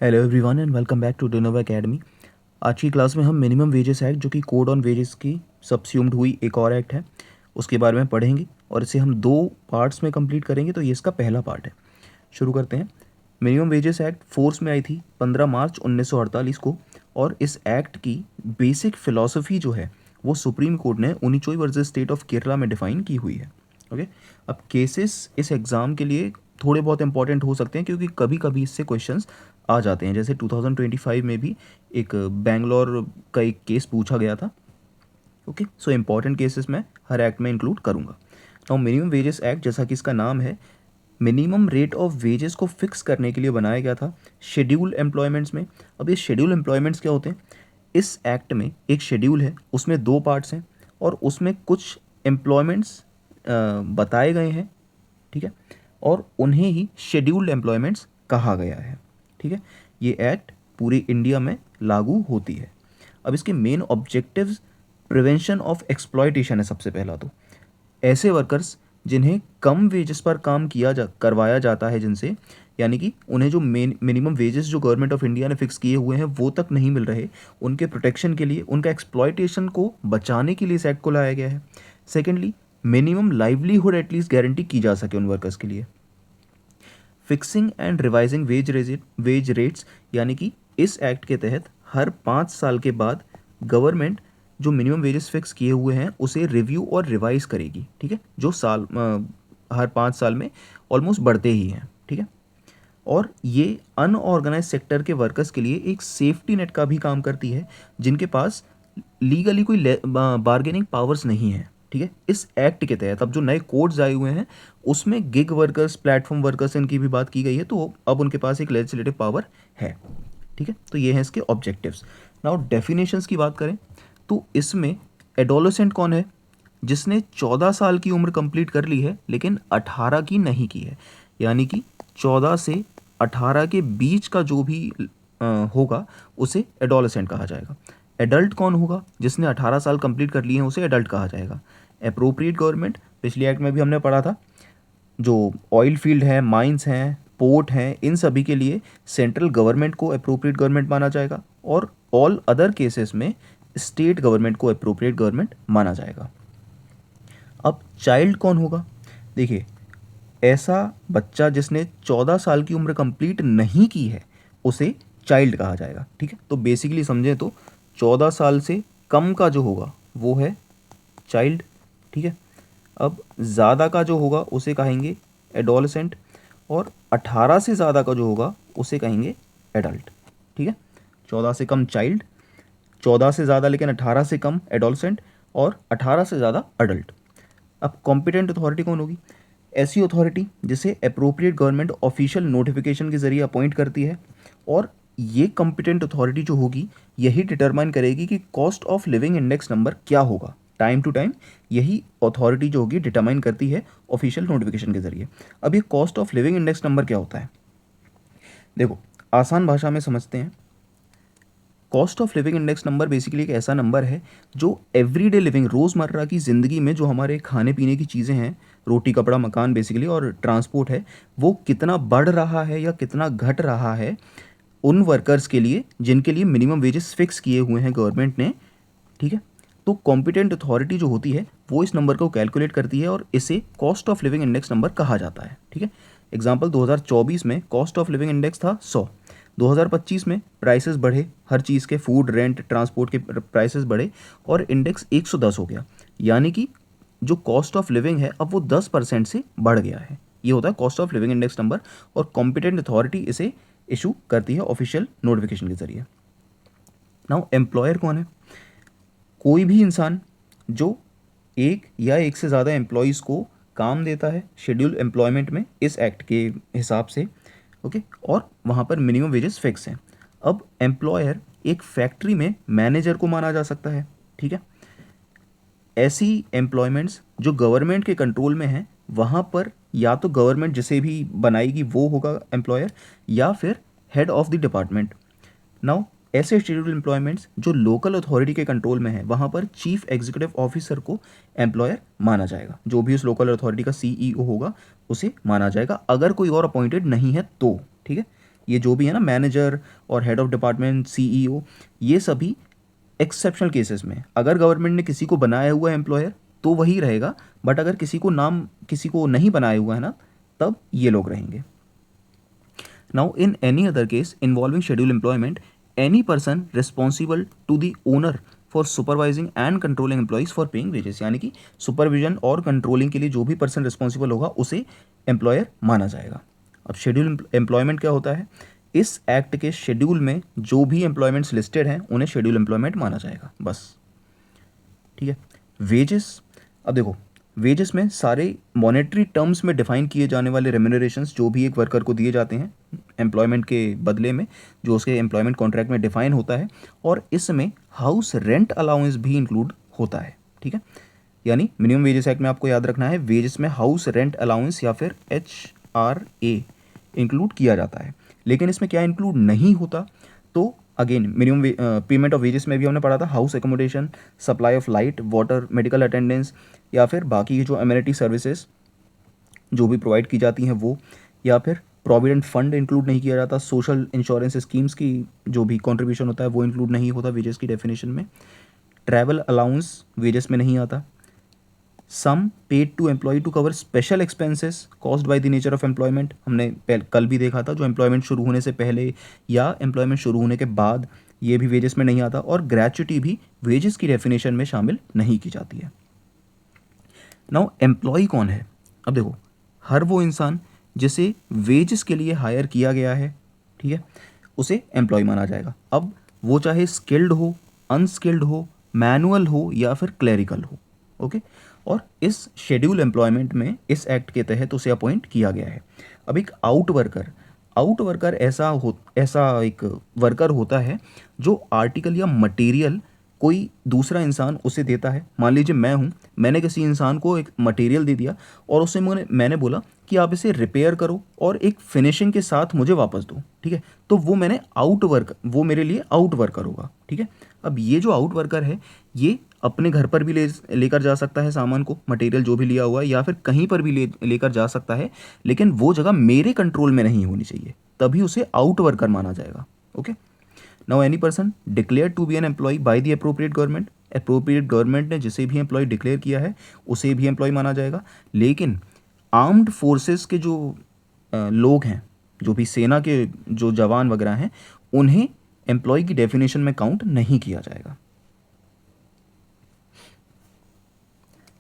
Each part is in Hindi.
Hello everyone and welcome back to Dinova academy. आज की क्लास में हम मिनिमम वेजेस एक्ट जो कि कोड ऑन वेजेस की सबस्यूम्ड हुई एक और एक्ट है उसके बारे में पढ़ेंगे और इसे हम दो पार्ट्स में कंप्लीट करेंगे। तो ये इसका पहला पार्ट है। शुरू करते हैं। मिनिमम वेजेस एक्ट फोर्स में आई थी 15 मार्च 1948 को और इस एक्ट की बेसिक फ़िलॉसफी जो है वो सुप्रीम कोर्ट ने उनिचोई वर्सेस स्टेट ऑफ केरला में डिफ़ाइन की हुई है। ओके। अब केसेस इस एग्ज़ाम के लिए थोड़े बहुत इंपॉर्टेंट हो सकते हैं क्योंकि कभी कभी इससे क्वेश्चंस आ जाते हैं। जैसे 2025 में भी एक बैंगलोर का एक केस पूछा गया था। ओके, सो इंपॉर्टेंट केसेस मैं हर एक्ट में इंक्लूड करूँगा। नाउ मिनिमम वेजेस एक्ट, जैसा कि इसका नाम है, मिनिमम रेट ऑफ वेजेस को फिक्स करने के लिए बनाया गया था शेड्यूल एम्प्लॉयमेंट्स में। अब ये शेड्यूल एम्प्लॉयमेंट्स क्या होते हैं? इस एक्ट में एक शेड्यूल है, उसमें दो पार्ट्स हैं और उसमें कुछ एम्प्लॉयमेंट्स बताए गए हैं, ठीक है, और उन्हें ही शेड्यूल्ड एम्प्लॉयमेंट्स कहा गया है। ठीक है, ये एक्ट पूरे इंडिया में लागू होती है। अब इसके main objectives prevention of exploitation है। सबसे पहला तो ऐसे वर्कर्स जिन्हें कम वेजेस पर काम करवाया जाता है, जिनसे यानी कि उन्हें जो मिनिमम वेजेस जो गवर्नमेंट ऑफ इंडिया ने फिक्स किए हुए हैं वो तक नहीं मिल रहे, उनके प्रोटेक्शन के लिए, उनका एक्सप्लॉयटेशन को बचाने के लिए इस एक्ट को लाया गया है। Secondly, minimum livelihood at least guarantee की जा सके उन वर्कर्स के लिए। Fixing and revising wage rates, यानी कि इस एक्ट के तहत हर 5 साल के बाद गवर्नमेंट जो मिनिमम वेजेस फिक्स किए हुए हैं उसे रिव्यू और रिवाइज करेगी। ठीक है, जो हर 5 साल में ऑलमोस्ट बढ़ते ही हैं। ठीक है, और ये अनऑर्गेनाइज सेक्टर के वर्कर्स के लिए एक सेफ्टी नेट का भी काम करती है, जिनके पास लीगली कोई बार्गेनिंग पावर्स नहीं है। ठीक है, इस एक्ट के तहत अब जो नए कोड्स आए हुए हैं उसमें गिग वर्कर्स, प्लेटफॉर्म वर्कर्स, इनकी भी बात की गई है, तो अब उनके पास एक लेजिस्लेटिव पावर है। ठीक है, तो ये हैं इसके ऑब्जेक्टिव्स। नाउ डेफिनेशंस की बात करें तो इसमें एडोलेसेंट कौन है? जिसने 14 साल की उम्र कंप्लीट कर ली है लेकिन 18 की नहीं की है, यानी कि 14 से 18 के बीच का जो भी होगा उसे एडोलेसेंट कहा जाएगा। एडल्ट कौन होगा? जिसने 18 साल कंप्लीट कर लिए हैं उसे एडल्ट कहा जाएगा। अप्रोप्रिएट गवर्नमेंट, पिछली एक्ट में भी हमने पढ़ा था, जो ऑयल फील्ड है, माइंस हैं, पोर्ट हैं, इन सभी के लिए सेंट्रल गवर्नमेंट को अप्रोप्रिएट गवर्नमेंट माना जाएगा और ऑल अदर केसेस में स्टेट गवर्नमेंट को अप्रोप्रिएट गवर्नमेंट माना जाएगा। अब चाइल्ड कौन होगा? देखिए, ऐसा बच्चा जिसने 14 साल की उम्र कंप्लीट नहीं की है उसे चाइल्ड कहा जाएगा। ठीक है, तो बेसिकली समझें तो 14 साल से कम का जो होगा वो है चाइल्ड। ठीक है, अब ज़्यादा का जो होगा उसे कहेंगे एडोलसेंट और 18 से ज़्यादा का जो होगा उसे कहेंगे एडल्ट। ठीक है, 14 से कम चाइल्ड, 14 से ज़्यादा लेकिन 18 से कम एडोलसेंट और 18 से ज़्यादा अडल्ट। अब कॉम्पिटेंट अथॉरिटी कौन होगी? ऐसी अथॉरिटी जिसे अप्रोप्रिएट गवर्नमेंट ऑफिशियल नोटिफिकेशन के जरिए अपॉइंट करती है और ये कॉम्पिटेंट अथॉरिटी जो होगी यही डिटरमाइन करेगी कि cost of living index number क्या होगा टाइम टू टाइम। यही अथॉरिटी जो होगी डिटरमाइन करती है ऑफिशियल नोटिफिकेशन के जरिए। अब ये cost of living index number क्या होता है? देखो, आसान भाषा में समझते हैं। Cost of living index number basically एक ऐसा नंबर है जो एवरीडे लिविंग, रोज़मर्रा की ज़िंदगी में जो हमारे खाने पीने की चीज़ें हैं, रोटी कपड़ा मकान बेसिकली, और ट्रांसपोर्ट है, वो कितना बढ़ रहा है या कितना घट रहा है उन वर्कर्स के लिए जिनके लिए मिनिमम वेजेस फिक्स किए हुए हैं गवर्नमेंट ने। ठीक है, तो कॉम्पिटेंट अथॉरिटी जो होती है वो इस नंबर को कैलकुलेट करती है और इसे cost of living index number कहा जाता है। ठीक है, एग्जाम्पल 2024 में कॉस्ट ऑफ लिविंग इंडेक्स था 100। 2025 में प्राइसेस बढ़े, हर चीज़ के, फूड, रेंट, ट्रांसपोर्ट के प्राइसेस बढ़े और इंडेक्स 110 हो गया, यानी कि जो कॉस्ट ऑफ लिविंग है अब वो 10% से बढ़ गया है। ये होता है cost of living index number और कॉम्पिटेंट अथॉरिटी इसे इशू करती है ऑफिशियल नोटिफिकेशन के जरिए। नाउ एम्प्लॉयर कौन है? कोई भी इंसान जो एक या एक से ज़्यादा एम्प्लॉयज़ को काम देता है शेड्यूल एम्प्लॉयमेंट में इस एक्ट के हिसाब से। ओके, और वहाँ पर मिनिमम वेजेस फिक्स हैं। अब एम्प्लॉयर एक फैक्ट्री में मैनेजर को माना जा सकता है। ठीक है, ऐसी एम्प्लॉयमेंट्स जो गवर्नमेंट के कंट्रोल में हैं वहाँ पर या तो गवर्नमेंट जिसे भी बनाएगी वो होगा एम्प्लॉयर या फिर head of the department. Now ऐसे शेड्यूल्ड एम्प्लॉयमेंट्स जो लोकल अथॉरिटी के कंट्रोल में है वहाँ पर चीफ एग्जीक्यूटिव ऑफिसर को एम्प्लॉयर माना जाएगा। जो भी उस लोकल अथॉरिटी का सीईओ होगा उसे माना जाएगा, अगर कोई और अपॉइंटेड नहीं है तो। ठीक है, ये जो भी है ना, मैनेजर और हेड ऑफ डिपार्टमेंट, सीईओ, ये सभी एक्सेप्शनल केसेस में अगर गवर्नमेंट ने किसी को बनाया हुआ है एम्प्लॉयर तो वही रहेगा, बट अगर किसी को नहीं बनाया हुआ है ना, तब ये लोग रहेंगे। Now in any other case involving schedule employment, any person responsible to the owner for supervising and controlling employees for paying wages, यानी कि सुपरविजन और कंट्रोलिंग के लिए जो भी पर्सन रिस्पॉन्सिबल होगा उसे एम्प्लॉयर माना जाएगा। अब शेड्यूल एम्प्लॉयमेंट क्या होता है? इस एक्ट के शेड्यूल में जो भी एम्प्लॉयमेंट्स लिस्टेड हैं उन्हें शेड्यूल एम्प्लॉयमेंट माना जाएगा, बस। ठीक है। वेजेस, अब देखो, वेजेस में सारे मॉनेटरी टर्म्स में डिफाइन किए जाने वाले रेम्यूनरेशंस जो भी एक वर्कर को दिए जाते हैं एम्प्लॉयमेंट के बदले में, जो उसके एम्प्लॉयमेंट कॉन्ट्रैक्ट में डिफाइन होता है, और इसमें हाउस रेंट अलाउंस भी इंक्लूड होता है। ठीक है, यानी मिनिमम वेजेस एक्ट में आपको याद रखना है, वेजेस में हाउस रेंट अलाउंस या फिर HRA इंक्लूड किया जाता है। लेकिन इसमें क्या इंक्लूड नहीं होता? तो again minimum payment of wages में भी हमने पढ़ा था, house accommodation, supply of light, water, medical attendance, या फिर बाकी की जो अमेनिटी सर्विसेज जो भी प्रोवाइड की जाती हैं वो, या फिर प्रोविडेंट फंड इंक्लूड नहीं किया जाता, सोशल इंश्योरेंस स्कीम्स की जो भी कंट्रीब्यूशन होता है वो इंक्लूड नहीं होता वेजेस की डेफिनेशन में। ट्रैवल अलाउंस वेजेस में नहीं आता। Sum paid to employ to cover special expenses caused by the nature of employment, हमने कल भी देखा था, जो एम्प्लॉयमेंट शुरू होने से पहले या एम्प्लॉयमेंट शुरू होने के बाद, ये भी वेजेस में नहीं आता। और ग्रेच्युटी भी वेजेस की डेफिनेशन में शामिल नहीं की जाती है। नाउ एम्प्लॉय कौन है? अब देखो, हर वो इंसान जिसे वेजेस के लिए हायर किया गया है, ठीक है, उसे एम्प्लॉय माना जाएगा। अब वो चाहे स्किल्ड हो, अनस्किल्ड हो, मैनुअल हो या फिर क्लरिकल हो। ओके, और इस शेड्यूल एम्प्लॉयमेंट में इस एक्ट के तहत उसे अपॉइंट किया गया है। अब एक आउट वर्कर ऐसा एक वर्कर होता है जो आर्टिकल या मटेरियल कोई दूसरा इंसान उसे देता है। मान लीजिए मैं हूँ, मैंने किसी इंसान को एक मटेरियल दे दिया और उसे मैंने बोला कि आप इसे रिपेयर करो और एक फिनिशिंग के साथ मुझे वापस दो। ठीक है, तो वो मेरे लिए आउट वर्कर होगा। ठीक है, अब ये जो आउट वर्कर है ये अपने घर पर भी लेकर जा सकता है सामान को, मटेरियल जो भी लिया हुआ है, या फिर कहीं पर भी लेकर जा सकता है, लेकिन वो जगह मेरे कंट्रोल में नहीं होनी चाहिए, तभी उसे आउट वर्कर माना जाएगा। Okay, now any person declare to be an employ by the appropriate government ने जिसे भी एम्प्लॉय डिक्लेयर किया है उसे भी एम्प्लॉय माना जाएगा। लेकिन आर्म्ड फोर्सेस के जो लोग हैं, जो भी सेना के जो जवान वगैरह हैं, उन्हें एम्प्लॉय की डेफिनेशन में काउंट नहीं किया जाएगा।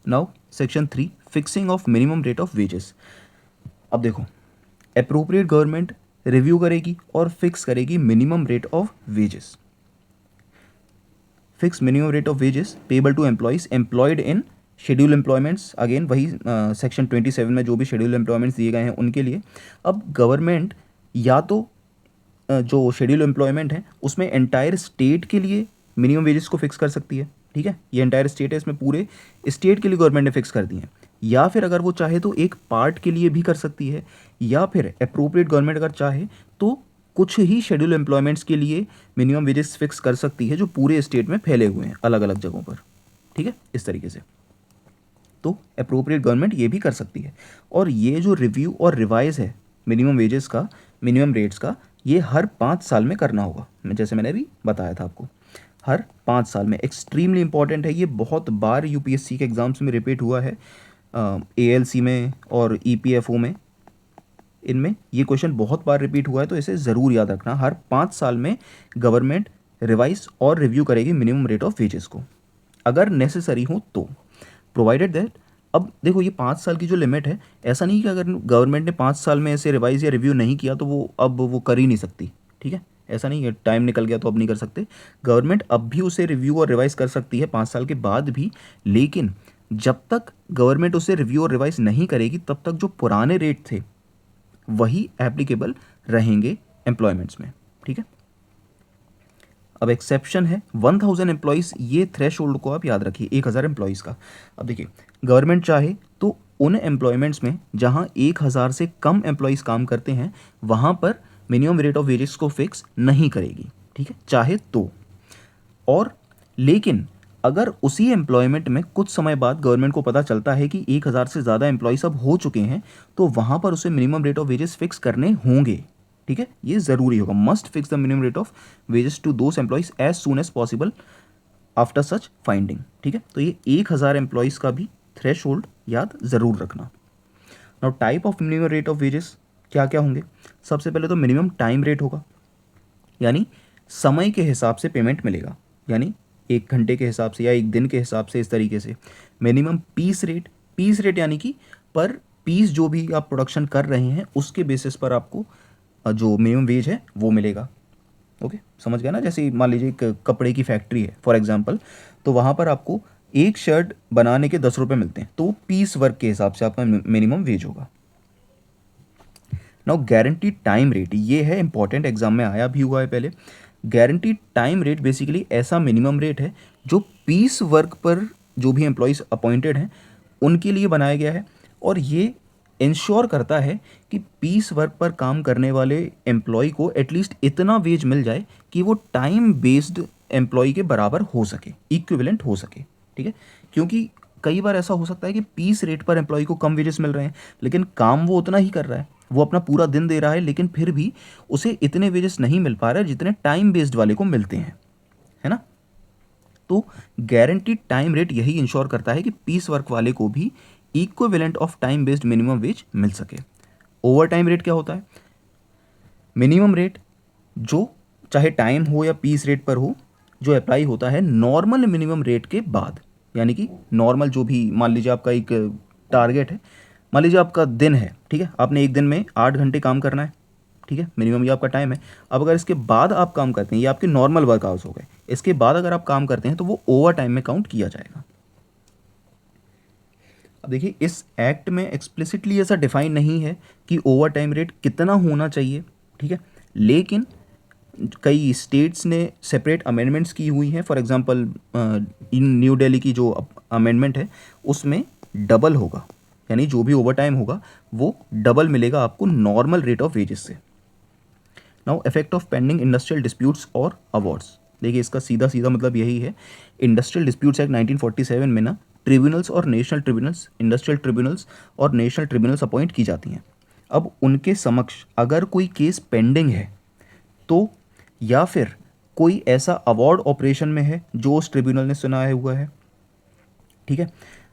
Now section 3, fixing of minimum rate of wages. अब देखो, अप्रोप्रिएट गवर्नमेंट रिव्यू करेगी और फिक्स करेगी minimum rate of wages. Fix minimum rate of wages payable to employees employed in schedule employments, again वही सेक्शन 27 में जो भी शेड्यूल एम्प्लॉयमेंट्स दिए गए हैं उनके लिए। अब गवर्नमेंट या तो जो शेड्यूल एम्प्लॉयमेंट है उसमें एंटायर स्टेट के लिए मिनिमम वेजेस को फिक्स कर सकती है। ठीक है, ये एंटायर स्टेट है, इसमें पूरे स्टेट के लिए गवर्नमेंट ने फिक्स कर दी है, या फिर अगर वो चाहे तो एक पार्ट के लिए भी कर सकती है, या फिर अप्रोप्रिएट गवर्नमेंट अगर चाहे तो कुछ ही शेड्यूल एम्प्लॉयमेंट्स के लिए मिनिमम वेजेस फिक्स कर सकती है जो पूरे स्टेट में फैले हुए हैं अलग अलग जगहों पर। ठीक है, इस तरीके से तो अप्रोप्रिएट गवर्नमेंट ये भी कर सकती है। और ये जो रिव्यू और रिवाइज है मिनिमम वेजेस का, मिनिमम रेट्स का, ये हर 5 साल में करना होगा, जैसे मैंने अभी बताया था आपको, हर 5 साल में। एक्सट्रीमली इंपॉर्टेंट है ये, बहुत बार यूपीएससी के एग्जाम्स में रिपीट हुआ है, ALC में और EPFO में, इनमें ये क्वेश्चन बहुत बार रिपीट हुआ है, तो इसे ज़रूर याद रखना। हर 5 साल में गवर्नमेंट रिवाइज और रिव्यू करेगी मिनिमम रेट ऑफ वेजेस को, अगर नेसेसरी हो तो, प्रोवाइडेड दैट। अब देखो, ये 5 साल की जो लिमिट है, ऐसा नहीं कि अगर गवर्नमेंट ने 5 साल में ऐसे रिवाइज या रिव्यू नहीं किया तो वो कर ही नहीं सकती। ठीक है, ऐसा नहीं है, टाइम निकल गया तो अब नहीं कर सकते। गवर्नमेंट अब भी उसे रिव्यू और रिवाइज कर सकती है 5 साल के बाद भी, लेकिन जब तक गवर्नमेंट उसे रिव्यू और रिवाइज नहीं करेगी तब तक जो पुराने रेट थे वही एप्लीकेबल रहेंगे एम्प्लॉयमेंट्स में। ठीक है, अब एक्सेप्शन है 1000 एम्प्लॉयज़, ये थ्रेश होल्ड को आप याद रखिए, 1000 एम्प्लॉयज़ का। अब देखिए, गवर्नमेंट चाहे तो उन एम्प्लॉयमेंट्स में जहां 1000 से कम एम्प्लॉयज़ काम करते हैं वहां पर मिनिमम रेट ऑफ वेजेस को फिक्स नहीं करेगी। ठीक है, चाहे तो। और लेकिन अगर उसी एम्प्लॉयमेंट में कुछ समय बाद गवर्नमेंट को पता चलता है कि 1000 से ज़्यादा एम्प्लॉयज़ अब हो चुके हैं, तो वहाँ पर उसे minimum rate of wages fix करने होंगे। ठीक है, ये ज़रूरी होगा, must fix the minimum rate of wages to those employees as soon as possible after such finding. ठीक है, तो ये 1000 एम्प्लॉयज़ का भी थ्रेश होल्ड याद ज़रूर रखना। Now type of minimum rate of wages क्या क्या होंगे? सबसे पहले तो मिनिमम टाइम रेट होगा, यानी समय के हिसाब से पेमेंट मिलेगा, यानी 1 घंटे के हिसाब से या 1 दिन के हिसाब से, इस तरीके से। मिनिमम पीस रेट यानी कि पर पीस जो भी आप प्रोडक्शन कर रहे हैं उसके बेसिस पर आपको जो मिनिमम वेज है वो मिलेगा। ओके, समझ गया ना? जैसे मान लीजिए एक कपड़े की फैक्ट्री है फॉर एग्जांपल, तो वहाँ पर आपको एक शर्ट बनाने के 10 रुपये मिलते हैं, तो पीस वर्क के हिसाब से आपका मिनिमम वेज होगा। नाउ गारंटीड टाइम रेट, ये है इंपॉर्टेंट, एग्जाम में आया भी हुआ है पहले। गारंटीड टाइम रेट बेसिकली ऐसा मिनिमम रेट है जो पीस वर्क पर जो भी एम्प्लॉयज़ अपॉइंटेड हैं उनके लिए बनाया गया है, और ये इंश्योर करता है कि पीस वर्क पर काम करने वाले एम्प्लॉय को एटलीस्ट इतना वेज मिल जाए कि वो टाइम बेस्ड एम्प्लॉय के बराबर हो सके, इक्विवेलेंट हो सके। ठीक है, क्योंकि कई बार ऐसा हो सकता है कि पीस रेट पर एम्प्लॉय को कम वेजेस मिल रहे हैं, लेकिन काम वो उतना ही कर रहा है, वो अपना पूरा दिन दे रहा है, लेकिन फिर भी उसे इतने वेजेस नहीं मिल पा रहे जितने टाइम बेस्ड वाले को मिलते हैं, है ना? तो गारंटीड टाइम रेट यही इंश्योर करता है कि पीस वर्क वाले को भी equivalent of time based minimum wage मिल सके। ओवर टाइम रेट क्या होता है? मिनिमम रेट जो चाहे टाइम हो या पीस रेट पर हो, जो अप्लाई होता है नॉर्मल मिनिमम रेट के बाद, यानी कि नॉर्मल जो भी, मान लीजिए आपका एक टारगेट है, मान लीजिए आपका दिन है, ठीक है, आपने एक दिन में 8 घंटे काम करना है, ठीक है, मिनिमम ये आपका टाइम है। अब अगर इसके बाद आप काम करते हैं, ये आपके नॉर्मल वर्क आवर्स हो गए, इसके बाद अगर आप काम करते हैं तो वो ओवर टाइम में काउंट किया जाएगा। अब देखिए, इस एक्ट में एक्सप्लिसिटली ऐसा डिफाइन नहीं है कि ओवर टाइम रेट कितना होना चाहिए, ठीक है, लेकिन कई स्टेट्स ने सेपरेट अमेंडमेंट्स की हुई हैं। For example in new Delhi की जो अमेंडमेंट है उसमें डबल होगा, यानी जो भी ओवर टाइम होगा वो डबल मिलेगा आपको नॉर्मल रेट ऑफ वेजेस से। Now effect of pending industrial disputes और अवार्ड्स, देखिए इसका सीधा सीधा मतलब यही है, इंडस्ट्रियल डिस्प्यूट्स एक्ट 1947 में ना ट्रिब्यूनल्स और नेशनल ट्रिब्यूनल्स, इंडस्ट्रियल ट्रिब्यूनल्स और नेशनल ट्रिब्यूनल्स अपॉइंट की जाती हैं। अब उनके समक्ष अगर कोई केस पेंडिंग है तो, या फिर कोई ऐसा अवार्ड ऑपरेशन में है जो उस ट्रिब्यूनल ने सुनाया हुआ है, ठीक है,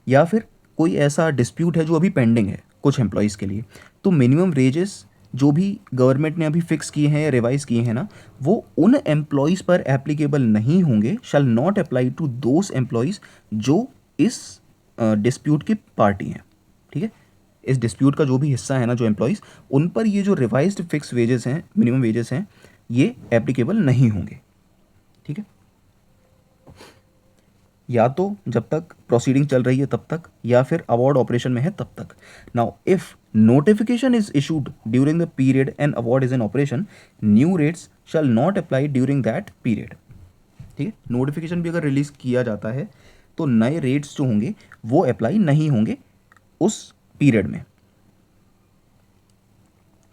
या फिर कोई ऐसा डिस्प्यूट है जो अभी पेंडिंग है कुछ एम्प्लॉयज़ के लिए, तो मिनिमम वेजेस जो भी गवर्नमेंट ने अभी फिक्स किए हैं या रिवाइज किए हैं ना, वो उन एम्प्लॉयज़ पर एप्लीकेबल नहीं होंगे, shall not apply to those employees जो इस डिस्प्यूट की पार्टी हैं। ठीक है, इस डिस्प्यूट का जो भी हिस्सा है ना, जो एम्प्लॉयज़, उन पर ये जो रिवाइज्ड फिक्स वेजेस हैं, मिनिमम वेजेस हैं, ये एप्लीकेबल नहीं होंगे। ठीक है, या तो जब तक प्रोसीडिंग चल रही है तब तक, या फिर अवार्ड ऑपरेशन में है तब तक। Now if notification is issued during the period and award is in operation, new rates shell not apply during that period. ठीक है, नोटिफिकेशन भी अगर रिलीज किया जाता है तो नए रेट्स जो होंगे वो अप्लाई नहीं होंगे उस पीरियड में,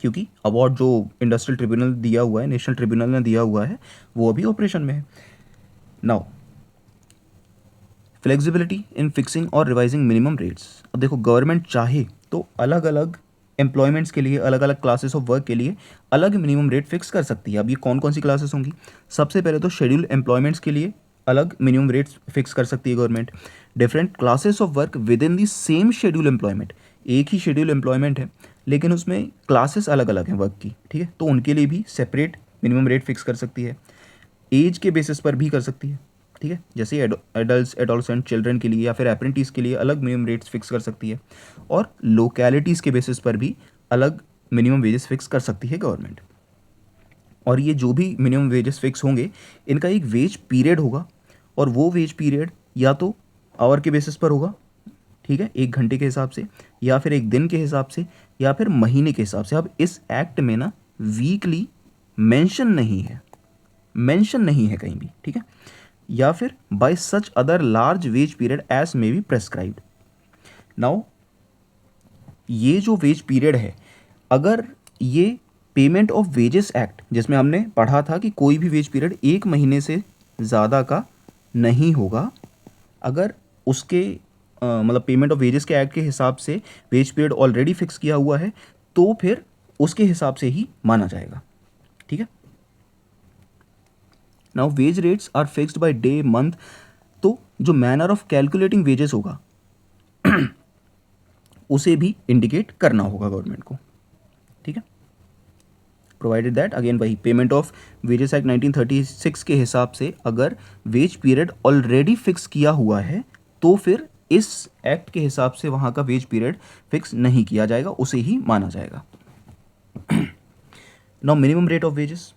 क्योंकि अवार्ड जो इंडस्ट्रियल ट्रिब्यूनल दिया हुआ है, नेशनल ट्रिब्यूनल ने दिया हुआ है, वो अभी ऑपरेशन में है। नाउ फ्लेक्सिबिलिटी इन फिक्सिंग और रिवाइजिंग मिनिमम रेट्स, अब देखो गवर्नमेंट चाहे तो अलग अलग एम्प्लॉयमेंट्स के लिए, अलग अलग क्लासेस ऑफ वर्क के लिए अलग मिनिमम रेट फिक्स कर सकती है। अब ये कौन कौन सी क्लासेस होंगी? सबसे पहले तो शेड्यूल एम्प्लॉयमेंट्स के लिए अलग मिनिमम रेट्स फिक्स कर सकती है government. Different classes of work with in the same schedule employment, एक ही शेड्यूल एम्प्लॉयमेंट है लेकिन उसमें क्लासेस अलग अलग हैं वर्क की, ठीक है, तो उनके लिए भी सेपरेट मिनिमम रेट फिक्स कर सकती है। एज के बेसिस पर भी कर सकती है, ठीक है, जैसे एडल्ट्स, एडोलसेंट चिल्ड्रन के लिए या फिर अप्रेंटिस के लिए अलग मिनिमम रेट्स फिक्स कर सकती है, और लोकेलिटीज़ के बेसिस पर भी अलग मिनिमम वेजेस फिक्स कर सकती है गवर्नमेंट। और ये जो भी मिनिमम वेजेस फिक्स होंगे, इनका एक वेज पीरियड होगा, और वो वेज पीरियड या तो आवर के बेसिस पर होगा, ठीक है, 1 घंटे के हिसाब से, या फिर एक दिन के हिसाब से, या फिर महीने के हिसाब से। अब इस एक्ट में ना वीकली मेंशन नहीं है, मेंशन नहीं है कहीं भी, ठीक है, या फिर by such other large wage period as may be prescribed. Now ये जो वेज पीरियड है, अगर ये पेमेंट ऑफ वेजेस एक्ट, जिसमें हमने पढ़ा था कि कोई भी वेज पीरियड 1 महीने से ज़्यादा का नहीं होगा, अगर उसके मतलब पेमेंट ऑफ वेजेस के एक्ट के हिसाब से वेज पीरियड ऑलरेडी फिक्स किया हुआ है, तो फिर उसके हिसाब से ही माना जाएगा। ठीक है। Now wage rates are fixed by day month, तो जो मैनर ऑफ कैलकुलेटिंग वेजेस होगा उसे भी इंडिकेट करना होगा गवर्नमेंट को, ठीक है। प्रोवाइडेड दैट, अगेन वही पेमेंट ऑफ वेजेस एक्ट 1936 के हिसाब से अगर वेज पीरियड ऑलरेडी फिक्स किया हुआ है तो फिर इस एक्ट के हिसाब से वहाँ का वेज पीरियड फिक्स नहीं किया जाएगा, उसे ही माना जाएगा। Now minimum rate of wages,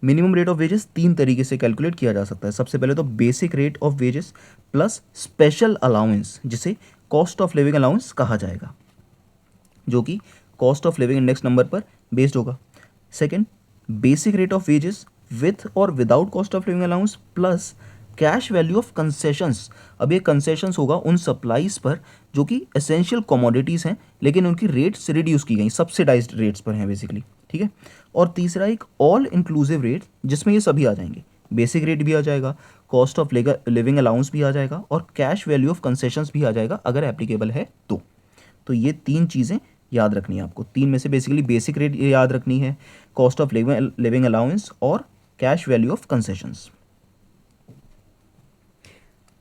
minimum rate of wages तीन तरीके से कैलकुलेट किया जा सकता है। सबसे पहले तो basic rate of wages plus special allowance, जिसे कॉस्ट ऑफ लिविंग अलाउंस कहा जाएगा, जो कि cost of living index number पर बेस्ड होगा। Second, basic rate of wages with और without cost of living allowance plus cash value of concessions. अब ये कंसेशंस होगा उन सप्लाईज पर जो कि एसेंशियल कमोडिटीज़ हैं लेकिन उनकी रेट्स रिड्यूस की गई, सब्सिडाइज्ड रेट्स पर हैं बेसिकली, ठीक है। और तीसरा एक ऑल इंक्लूसिव रेट, जिसमें ये सभी आ जाएंगे, बेसिक रेट भी आ जाएगा, कॉस्ट ऑफ लिविंग अलाउंस भी आ जाएगा और कैश वैल्यू ऑफ कंसेशंस भी आ जाएगा अगर एप्लीकेबल है तो ये तीन चीज़ें याद रखनी है आपको। तीन में से बेसिकली बेसिक रेट याद रखनी है, कॉस्ट ऑफ लिविंग अलाउंस और कैश वैल्यू ऑफ कंसेशंस।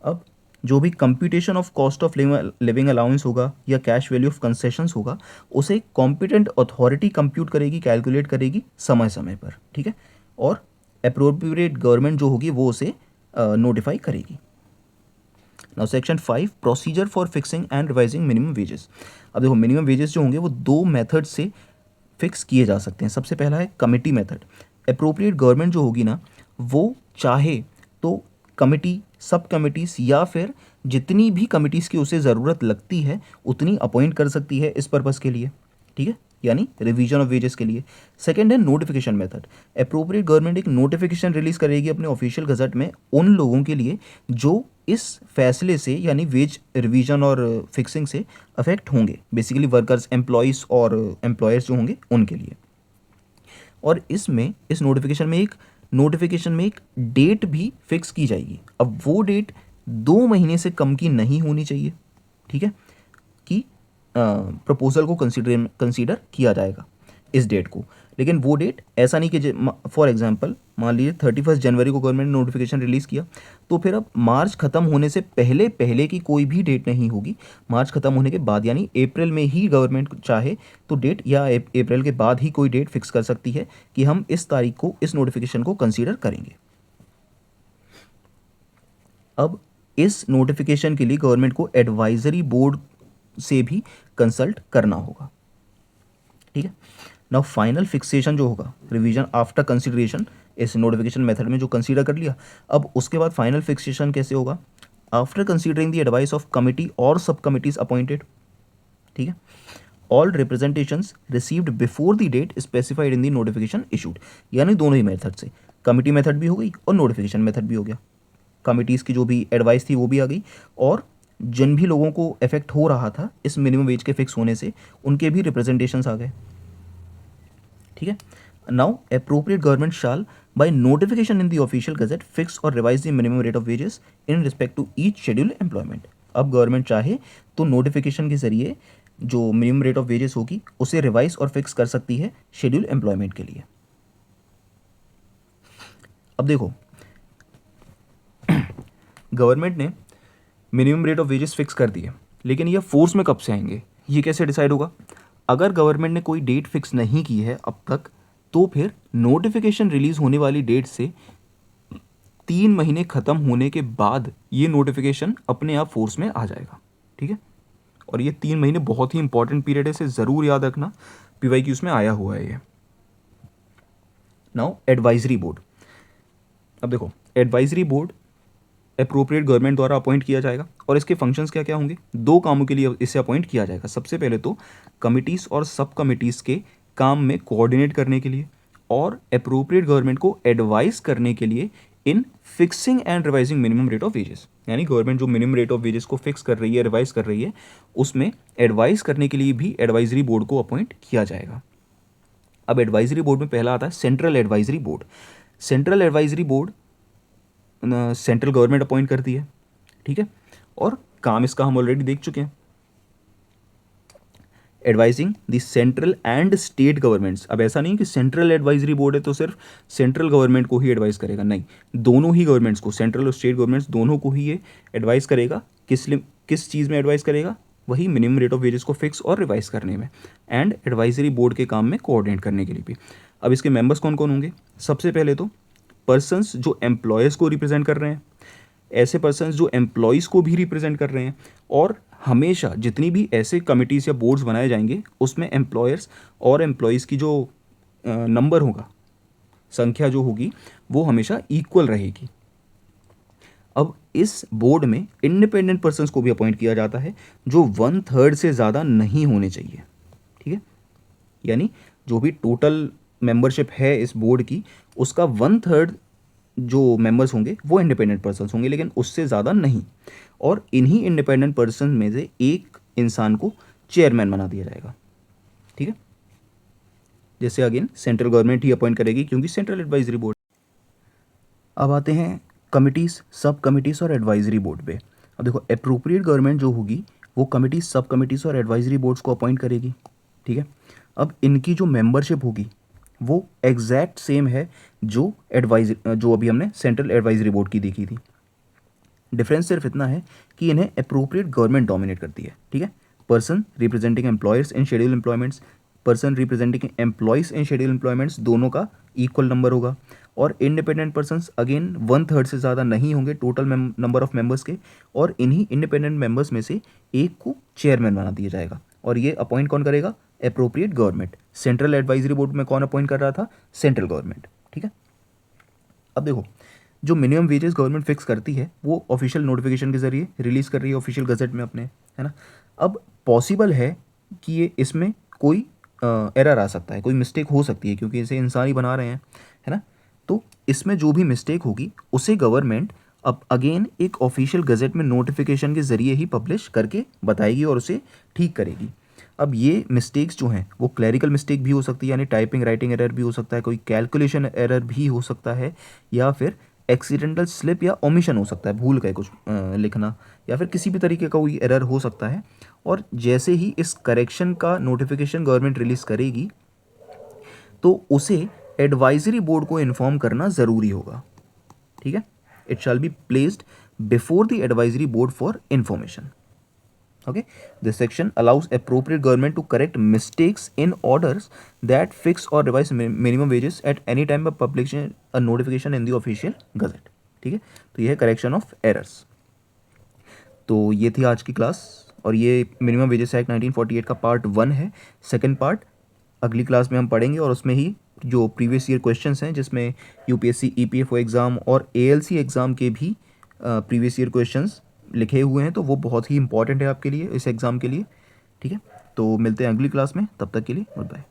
अब जो भी computation of cost of living allowance होगा या कैश वैल्यू ऑफ कंसेशंस होगा उसे कॉम्पिटेंट अथॉरिटी कंप्यूट करेगी, कैलकुलेट करेगी समय समय पर, ठीक है। और अप्रोप्रिएट गवर्नमेंट जो होगी वो उसे नोटिफाई करेगी। Now section 5, procedure for fixing and revising minimum wages. अब देखो मिनिमम वेजेस जो होंगे वो दो मेथड से फिक्स किए जा सकते हैं। सबसे पहला है कमिटी मेथड। अप्रोप्रिएट गवर्नमेंट जो होगी ना वो चाहे तो कमिटी, सब कमिटीज़ या फिर जितनी भी कमिटीज़ की उसे ज़रूरत लगती है उतनी अपॉइंट कर सकती है इस पर्पज़ के लिए, ठीक है, यानी रिवीजन ऑफ वेजेस के लिए। सेकंड है नोटिफिकेशन मेथड। अप्रोप्रिएट गवर्नमेंट एक नोटिफिकेशन रिलीज करेगी अपने ऑफिशियल गजट में उन लोगों के लिए जो इस फैसले से यानी वेज रिवीजन और फिक्सिंग से अफेक्ट होंगे, बेसिकली वर्कर्स, एम्प्लॉयज़ और एम्प्लॉयर्स जो होंगे उनके लिए। और इसमें इस नोटिफिकेशन में एक डेट भी फिक्स की जाएगी। अब वो डेट 2 महीने से कम की नहीं होनी चाहिए, ठीक है, कि प्रपोजल को कंसीडर किया जाएगा इस डेट को। लेकिन वो डेट ऐसा नहीं कि फॉर एग्जांपल मान लीजिए 31 जनवरी को गवर्नमेंट ने नोटिफिकेशन रिलीज़ किया तो फिर अब मार्च ख़त्म होने से पहले पहले की कोई भी डेट नहीं होगी। मार्च ख़त्म होने के बाद यानी अप्रैल में ही गवर्नमेंट चाहे तो डेट या अप्रैल के बाद ही कोई डेट फिक्स कर सकती है कि हम इस तारीख को इस नोटिफिकेशन को कंसीडर करेंगे। अब इस नोटिफिकेशन के लिए गवर्नमेंट को एडवाइजरी बोर्ड से भी कंसल्ट करना होगा, ठीक है। नाउ फाइनल फिक्सेशन जो होगा रिवीजन आफ्टर कंसीडरेशन, इस नोटिफिकेशन मेथड में जो कंसीडर कर लिया, अब उसके बाद फाइनल फिक्सेशन कैसे होगा, after considering the advice of committee और सब कमिटीज अपॉइंटेड, ठीक है, all representations received before the date specified in the notification issued. यानी दोनों ही मेथड से, कमिटी मेथड भी हो गई और नोटिफिकेशन मेथड भी हो गया। कमिटीज़ की जो भी एडवाइस थी वो भी आ गई और जिन भी लोगों को इफेक्ट हो रहा था इस मिनिमम वेज के फिक्स होने से उनके भी रिप्रेजेंटेशंस आ गए, ठीक है। Now appropriate government shall by notification in the official gazette fix और revise the minimum rate of wages in respect to each schedule employment. अब गवर्नमेंट चाहे तो नोटिफिकेशन के जरिए जो मिनिमम रेट ऑफ वेजेस होगी उसे रिवाइज और फिक्स कर सकती है शेड्यूल एम्प्लॉयमेंट के लिए। अब देखो गवर्नमेंट ने minimum rate of wages fix कर दिए लेकिन ये फोर्स में कब से आएंगे, ये कैसे डिसाइड होगा। अगर गवर्नमेंट ने कोई डेट फिक्स नहीं की है अब तक तो फिर नोटिफिकेशन रिलीज होने वाली डेट से 3 महीने ख़त्म होने के बाद ये नोटिफिकेशन अपने आप फोर्स में आ जाएगा, ठीक है। और ये 3 महीने बहुत ही इंपॉर्टेंट पीरियड है, इसे ज़रूर याद रखना, PYQs में आया हुआ है ये। Now advisory board. अब देखो एडवाइजरी बोर्ड अप्रोप्रिएट गवर्नमेंट द्वारा अपॉइंट किया जाएगा और इसके फंक्शंस क्या क्या होंगे, दो कामों के लिए इसे अपॉइंट किया जाएगा। सबसे पहले तो कमिटीज़ और सब कमिटीज़ के काम में कोऑर्डिनेट करने के लिए और अप्रोप्रिएट गवर्नमेंट को एडवाइस करने के लिए इन fixing and revising minimum rate of wages. यानी गवर्नमेंट जो मिनिमम रेट ऑफ वेजेस को फिक्स कर रही है, रिवाइज कर रही है, उसमें एडवाइस करने के लिए भी एडवाइजरी बोर्ड को अपॉइंट किया जाएगा। अब एडवाइजरी बोर्ड में पहला आता है central advisory board. Central advisory board central government appoint करती है, ठीक है, और काम इसका हम ऑलरेडी देख चुके हैं। Advising the central and state governments. अब ऐसा नहीं कि सेंट्रल एडवाइजरी बोर्ड है तो सिर्फ सेंट्रल गवर्नमेंट को ही एडवाइस करेगा, नहीं, दोनों ही गवर्नमेंट्स को, सेंट्रल और स्टेट गवर्नमेंट्स दोनों को ही ये एडवाइस करेगा। किस चीज़ में एडवाइस करेगा? वही मिनिमम रेट ऑफ वेजेस को फिक्स और रिवाइज करने में, एंड एडवाइजरी बोर्ड के काम में कोऑर्डिनेट करने के लिए भी। अब इसके मेंबर्स कौन कौन होंगे? सबसे पहले तो पर्सन्स जो एम्प्लॉयज़ को रिप्रेजेंट कर रहे हैं, ऐसे पर्सन्स जो एम्प्लॉयज़ को भी रिप्रेजेंट कर रहे हैं, और हमेशा जितनी भी ऐसे कमिटीज़ या बोर्ड्स बनाए जाएंगे उसमें एम्प्लॉयर्स और एम्प्लॉयज़ की जो नंबर होगा, संख्या जो होगी, वो हमेशा इक्वल रहेगी। अब इस बोर्ड में इंडिपेंडेंट पर्सन्स को भी अपॉइंट किया जाता है जो 1/3 से ज़्यादा नहीं होने चाहिए, ठीक है। यानी जो भी टोटल मेंबरशिप है इस बोर्ड की, उसका 1/3 जो मेंबर्स होंगे वो इंडिपेंडेंट पर्सन्स होंगे, लेकिन उससे ज़्यादा नहीं। और इन्हीं इंडिपेंडेंट पर्सन में से एक इंसान को चेयरमैन बना दिया जाएगा, ठीक है। जैसे अगेन सेंट्रल गवर्नमेंट ही अपॉइंट करेगी क्योंकि सेंट्रल एडवाइजरी बोर्ड। अब आते हैं कमिटीज़, सब कमिटीज़ और एडवाइजरी बोर्ड पे। अब देखो, अप्रोप्रिएट गवर्नमेंट जो होगी वो कमिटीज़, सब कमिटीज़ और एडवाइजरी बोर्ड्स को अपॉइंट करेगी, ठीक है। अब इनकी जो मेंबरशिप होगी वो एग्जैक्ट सेम है जो अभी हमने सेंट्रल एडवाइजरी बोर्ड की देखी थी। डिफरेंस सिर्फ इतना है कि इन्हें अप्रोप्रिएट गवर्नमेंट डोमिनेट करती है, ठीक है। पर्सन रिप्रेजेंटिंग एम्प्लॉयर्स इन schedule employments, person representing employees इन शेड्यूल एम्प्लॉयमेंट्स, दोनों का इक्वल नंबर होगा। और इंडिपेंडेंट पर्सन्स अगेन 1/3 से ज़्यादा नहीं होंगे टोटल नंबर ऑफ मेंबर्स के, और इन्हीं इंडिपेंडेंट मेंबर्स में से एक को चेयरमैन बना दिया जाएगा। और ये अपॉइंट कौन करेगा? Appropriate government. Central advisory board में कौन अपॉइंट कर रहा था? सेंट्रल गवर्नमेंट, ठीक है। अब देखो, जो मिनिमम वेजेस गवर्नमेंट फिक्स करती है वो ऑफिशियल नोटिफिकेशन के जरिए रिलीज़ कर रही है ऑफिशियल गजट में अपने, है ना। अब पॉसिबल है कि ये इसमें कोई एरर आ सकता है, कोई मिस्टेक हो सकती है, क्योंकि इसे इंसान ही बना रहे हैं, है ना। तो इसमें जो भी मिस्टेक होगी उसे गवर्नमेंट अब अगेन एक ऑफिशियल गजट में नोटिफिकेशन के ज़रिए ही पब्लिश करके बताएगी और उसे ठीक करेगी। अब ये मिस्टेक्स जो हैं वो क्लैरिकल मिस्टेक भी हो सकती है, यानी टाइपिंग राइटिंग एरर भी हो सकता है, कोई कैलकुलेशन एरर भी हो सकता है, या फिर एक्सीडेंटल स्लिप या ओमिशन हो सकता है, भूल गए कुछ लिखना, या फिर किसी भी तरीके का कोई एरर हो सकता है। और जैसे ही इस करेक्शन का नोटिफिकेशन गवर्नमेंट रिलीज़ करेगी तो उसे एडवाइजरी बोर्ड को इन्फॉर्म करना ज़रूरी होगा, ठीक है। It shall be placed before the advisory board for information. Okay, this section allows appropriate government to correct mistakes in orders that fix or revise minimum wages at any time by publishing a notification in the official gazette, ठीक है। तो ये है करेक्शन ऑफ एरर्स। तो ये थी आज की क्लास, और ये मिनिमम वेजेस एक्ट 1948 का पार्ट 1 है। सेकंड पार्ट अगली क्लास में हम पढ़ेंगे, और उसमें ही जो प्रीवियस ईयर क्वेश्चंस हैं, जिसमें यूपीएससी ईपीएफओ एग्ज़ाम और एएलसी एग्ज़ाम के भी प्रीवियस ईयर क्वेश्चंस लिखे हुए हैं, तो वो बहुत ही इंपॉर्टेंट है आपके लिए, इस एग्ज़ाम के लिए, ठीक है। तो मिलते हैं अगली क्लास में, तब तक के लिए गुड बाय।